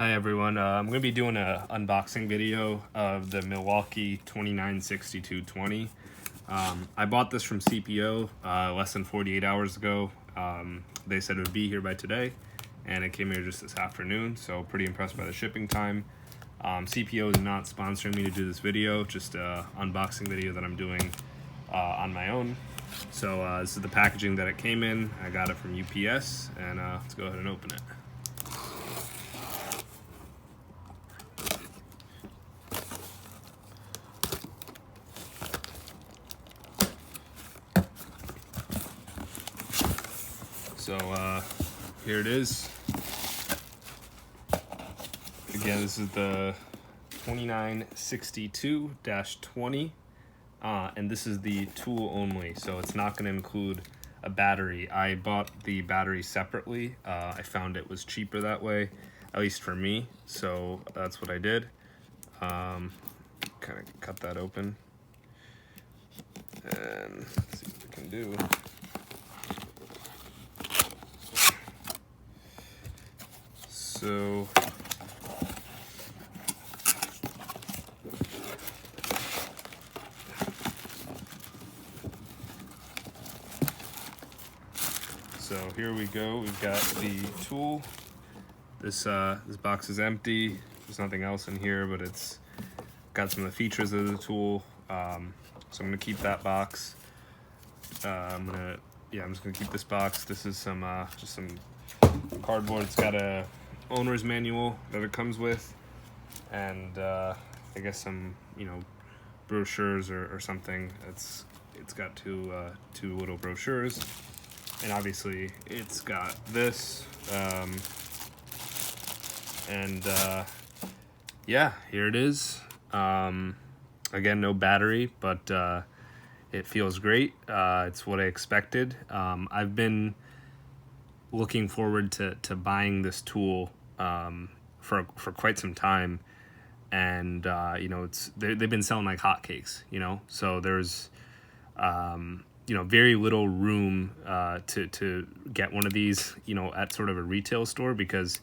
Hi everyone, I'm going to be doing an unboxing video of the Milwaukee 296220. I bought this from CPO less than 48 hours ago. They said it would be here by today, and it came here just this afternoon, so pretty impressed by the shipping time. CPO is not sponsoring me to do this video, just an unboxing video that I'm doing on my own. So this is the packaging that it came in. I got it from UPS, and let's go ahead and open it. So here it is. Again, this is the 2962-20, and this is the tool only, so it's not going to include a battery. I bought the battery separately. I found it was cheaper that way, at least for me, so that's what I did. Kind of cut that open and see what we can do. So here we go. We've got the tool. This box is empty. There's nothing else in here, but it's got some of the features of the tool. So I'm gonna keep that box. I'm just gonna keep this box. This is some just some cardboard. It's got a owner's manual that it comes with, and I guess some brochures or something. It's got two little brochures, and obviously it's got this, yeah, here it is. Again, no battery, but it feels great. It's what I expected. I've been looking forward to buying this tool for quite some time, and they've been selling like hotcakes, so there's very little room to get one of these at sort of a retail store, because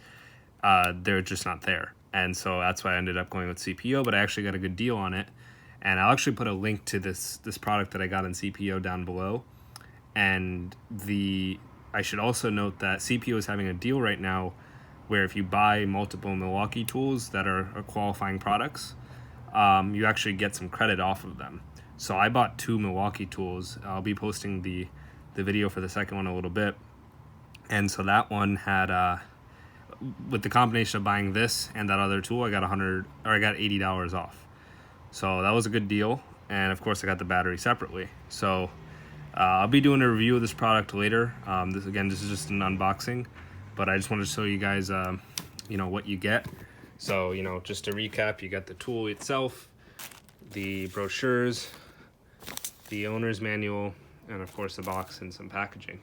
they're just not there. And so that's why I ended up going with CPO, but I actually got a good deal on it, and I'll actually put a link to this product that I got in CPO down below. And I should also note that CPO is having a deal right now where if you buy multiple Milwaukee tools that are qualifying products, you actually get some credit off of them. So I bought 2 Milwaukee tools. I'll be posting the video for the second one a little bit. And so that one had, with the combination of buying this and that other tool, I got $80 off. So that was a good deal. And of course I got the battery separately. So I'll be doing a review of this product later. This is just an unboxing, but I just wanted to show you guys, what you get. So, just to recap, you got the tool itself, the brochures, the owner's manual, and of course the box and some packaging.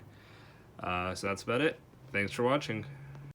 So that's about it. Thanks for watching.